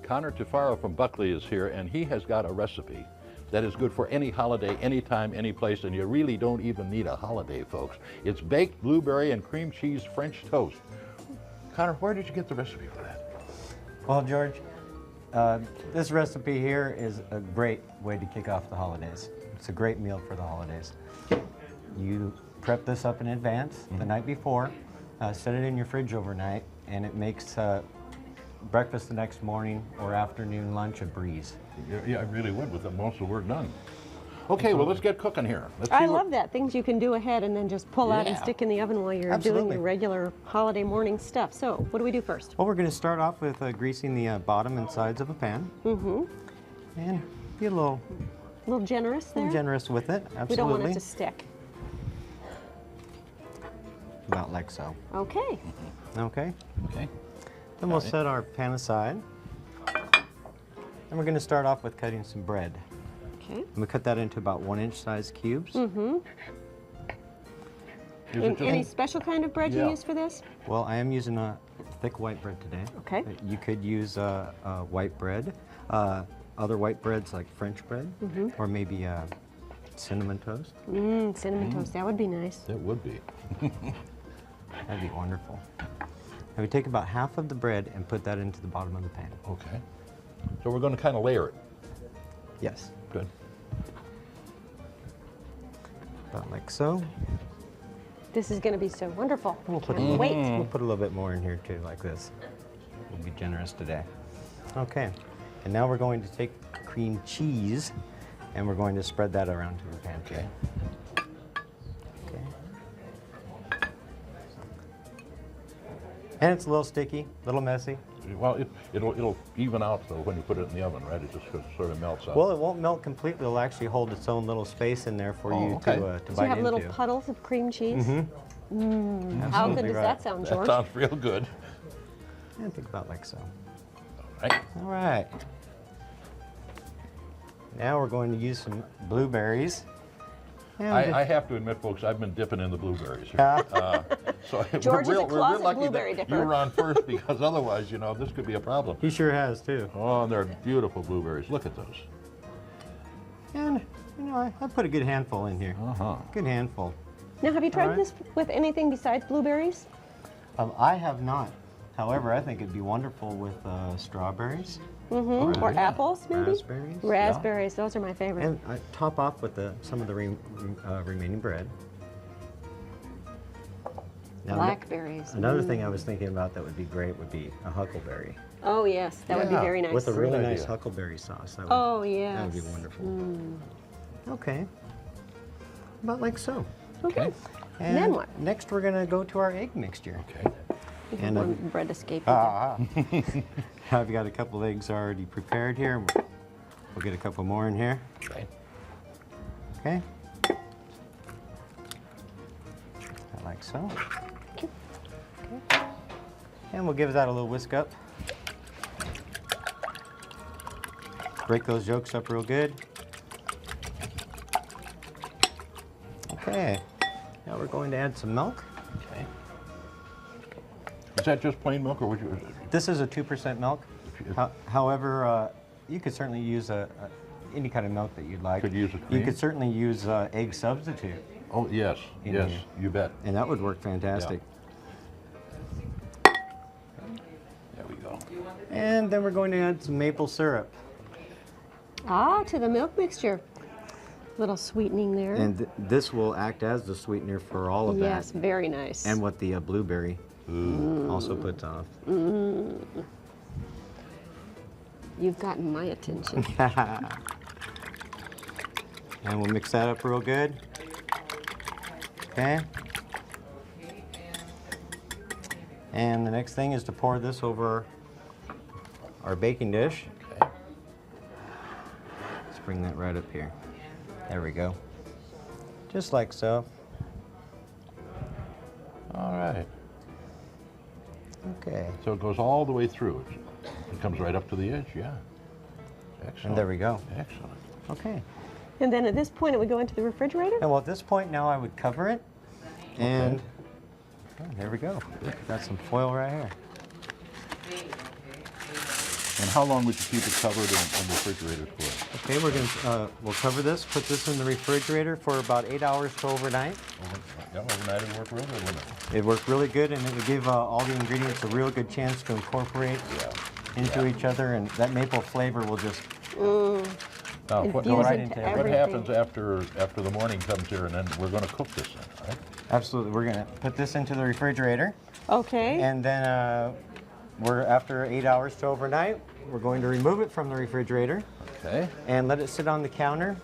Connor Tifarra from Buckley is here, and he has got a recipe that is good for any holiday, anytime, any place, and you really don't even need a holiday, folks. It's baked blueberry and cream cheese French toast. Connor, where did you get the recipe for that? Well, George, this recipe here is a great way to kick off the holidays. It's a great meal for the holidays. You prep this up in advance the night before, set it in your fridge overnight, and it makes breakfast the next morning or afternoon lunch a breeze. Yeah, I really would with most of the work done. Okay, well, let's get cooking here. I love that. Things you can do ahead and then just pull out and stick in the oven while you're doing your regular holiday morning stuff. So, what do we do first? Well, we're going to start off with greasing the bottom and sides of a pan. And be a little generous there? Generous with it, absolutely. We don't want it to stick. About like so. Okay. Okay. Okay. Then we'll set our pan aside. And we're going to start off with cutting some bread. Okay. And we cut that into about 1-inch size cubes. Any special kind of bread you use for this? Well, I am using a thick white bread today. Okay. You could use white bread, other white breads like French bread, or maybe cinnamon toast. Cinnamon toast, that would be nice. It would be. That'd be wonderful. And we take about half of the bread and put that into the bottom of the pan. Okay. So we're going to kind of layer it. Yes. Good. About like so. This is going to be so wonderful. We'll put We'll put a little bit more in here too, like this. We'll be generous today. Okay. And now we're going to take cream cheese and we're going to spread that around to the pan. Okay. And it's a little sticky, a little messy. Well, it'll even out though when you put it in the oven, right? It just sort of melts out. Well, it won't melt completely. It'll actually hold its own little space in there for you to bite into. So you have little puddles of cream cheese? How good does that sound, George? That sounds real good. I think about like so. All right. All right. Now we're going to use some blueberries. I have to admit, folks, I've been dipping in the blueberries. So George is a we're real closet lucky blueberry that dipper. you were on first, because otherwise, you know, this could be a problem. He sure has too. Oh, they're beautiful blueberries. Look at those. And you know, I put a good handful in here. Good handful. Now, have you tried this with anything besides blueberries? I have not. However, I think it'd be wonderful with strawberries. Or apples, maybe? Raspberries. Raspberries, those are my favorite. And I top off with some of the remaining bread. Now, Blackberries. Another thing I was thinking about that would be great would be a huckleberry. Oh, yes, that would be very nice. With a really Great nice idea. huckleberry sauce. That would, Oh, yes. That would be wonderful. Okay. About like so. Okay. And then what? Next, we're going to go to our egg mixture. Okay. And one bread escaped. I've got a couple eggs already prepared here. We'll get a couple more in here. Okay. Okay. Like so. Okay. And we'll give that a little whisk up. Break those yolks up real good. Okay. Now we're going to add some milk. Okay. Is that just plain milk, or would you? This is a 2% milk. However, you could certainly use any kind of milk that you'd like. Could use a cream? You could certainly use egg substitute. Oh, yes, yes, you bet. And that would work fantastic. There we go. And then we're going to add some maple syrup. To the milk mixture. Little sweetening there. And this will act as the sweetener for all of that. Yes, very nice. And what the blueberry also puts off. You've gotten my attention. And we'll mix that up real good. Okay. And the next thing is to pour this over our baking dish. Okay. Let's bring that right up here. There we go. Just like so. All right. Okay. So it goes all the way through. It comes right up to the edge, yeah. Excellent. And there we go. Excellent. Okay. And then at this point, it would go into the refrigerator? And well, at this point now I would cover it. And there we go. Got some foil right here. And how long would you keep it covered in the refrigerator for? Okay, we'll cover this, put this in the refrigerator for about 8 hours to overnight. Yeah, overnight it worked real good, wouldn't it? It worked really good, and it would give all the ingredients a real good chance to incorporate into each other, and that maple flavor will just Now, what infuse right into into what everything. happens after the morning comes here, and then we're going to cook this in, right? absolutely. We're gonna put this into the refrigerator, Okay. and then after 8 hours to overnight, we're going to remove it from the refrigerator Okay. and let it sit on the counter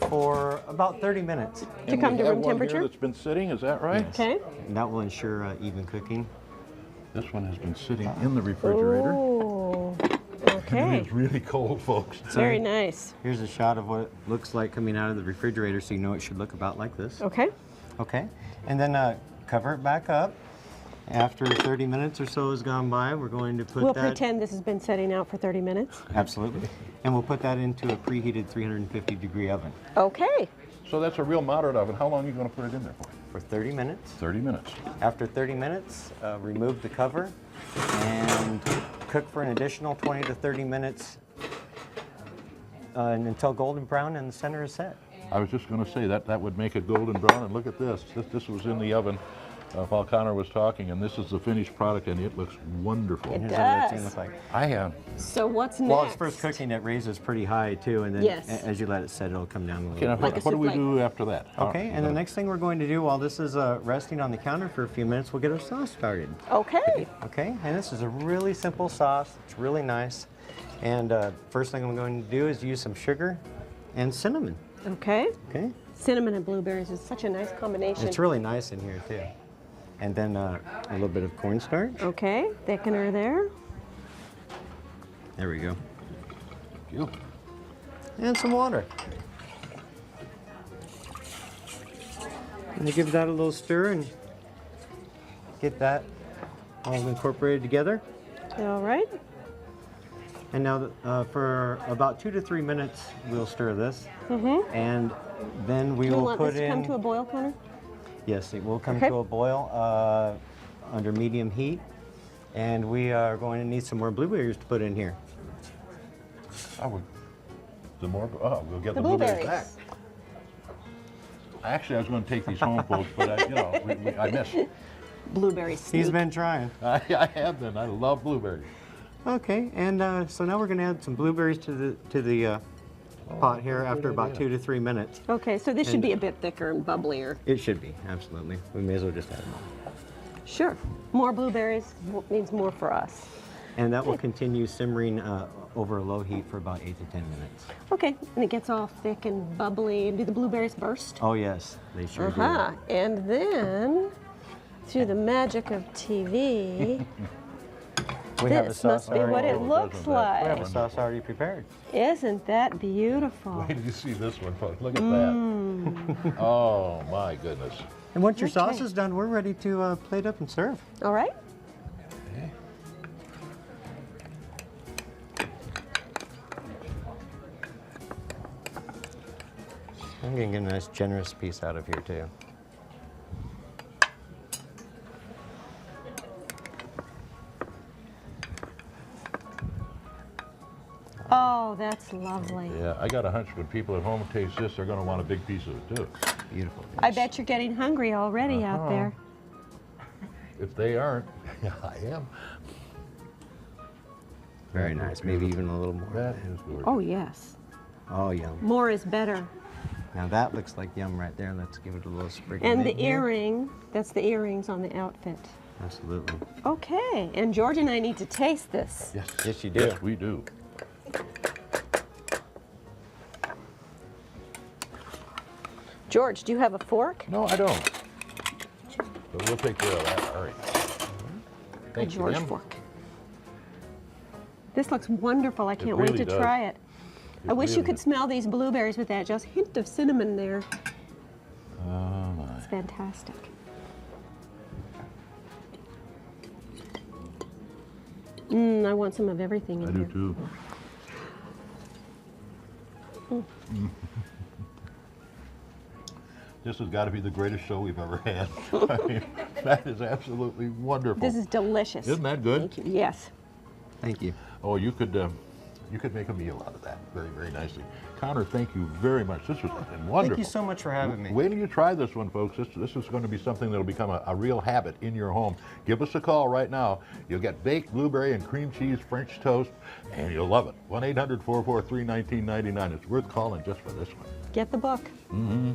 for about 30 minutes. To come to room one here temperature? that's been sitting, is that right? Okay. And that will ensure even cooking. This one has been sitting in the refrigerator. Oh, okay. It's really cold, folks. Very nice. Here's a shot of what it looks like coming out of the refrigerator, so you know it should look about like this. Okay. Okay, and then cover it back up. After 30 minutes or so has gone by, we're going to put We'll that... pretend this has been setting out for 30 minutes. Absolutely. And we'll put that into a preheated 350-degree oven Okay. So that's a real moderate oven. How long are you going to put it in there for? for 30 minutes. 30 minutes. After 30 minutes, remove the cover and cook for an additional 20 to 30 minutes until golden brown and the center is set. I was just going to say that would make it golden brown, and look at this. This was in the oven while Connor was talking, and this is the finished product, and it looks wonderful. It Here's what it's gonna does. look like. I am. So what's next? While it's first cooking, it raises pretty high too, and then Yes. as you let it set, it'll come down a Okay, little now, bit. Like a what do we souffle. do after that? Okay, and the next thing we're going to do while this is resting on the counter for a few minutes, we'll get our sauce started. Okay. Okay, and this is a really simple sauce. It's really nice. And first thing I'm going to do is use some sugar and cinnamon. Okay. Okay, Cinnamon and blueberries is such a nice combination. it's really nice in here too. And then a little bit of cornstarch. Okay. Thickener there. There we go. Thank you. And some water. And you give that a little stir and get that all incorporated together. All right. And now for about 2 to 3 minutes, we'll stir this. And then we Do you will want put this to in... come to a boil, Connor? Yes, it will come Okay. to a boil under medium heat. And we are going to need some more blueberries to put in here. We'll get The the blueberries blueberries. back. Actually, I was going to take these home, folks, but I missed. Blueberry sneak. He's been trying. I have been. I love blueberries. Okay, and so now we're going to add some blueberries to the pot here after about 2 to 3 minutes. Okay, so this should be a bit thicker and bubblier. It should be, absolutely. We may as well just add more. Sure. More blueberries means more for us. And that will continue simmering over a low heat for about 8 to 10 minutes. Okay, and it gets all thick and bubbly. Do the blueberries burst? Oh yes, they sure Uh-huh. And then, through the magic of TV, do. We have a this sauce must be what already. it looks doesn't that- We have like. a sauce already prepared. Isn't that beautiful? Wait till you see this one, folks. Look at that. Oh, my goodness. And once your sauce Okay. is done, we're ready to plate up and serve. All right. Okay. I'm going to get a nice generous piece out of here too. Oh, that's lovely. Yeah, I got a hunch when people at home taste this, they're going to want a big piece of it, too. Beautiful. I bet you're getting hungry already out there. If they aren't, I am. Very nice. Maybe even a little more. That is gorgeous. Oh, yes. Oh, yum. More is better. Now that looks like yum right there. Let's give it a little sprig. And of the mint here. earring, that's the earrings on the outfit. Absolutely. Okay, and George and I need to taste this. Yes. Yes, you do. Yes, we do. George, do you have a fork? No, I don't. But we'll take care of that. All right. A Thank you, George ma'am. fork. This looks wonderful. I can't wait really to does. try it. I wish you really could does. smell these blueberries with that just hint of cinnamon there. Oh, my. It's fantastic. I want some of everything in I do, here. too. This has got to be the greatest show we've ever had. I mean, that is absolutely wonderful. This is delicious. Isn't that good? Thank you. Yes. Thank you. Oh, you could make a meal out of that very, very nicely. Connor, thank you very much. This was wonderful. Thank you so much for having me. Wait till you try this one, folks. This is going to be something that'll become a real habit in your home. Give us a call right now. You'll get baked blueberry and cream cheese French toast, and you'll love it. 1-800-443-1999. It's worth calling just for this one. Get the book. Mm-hmm.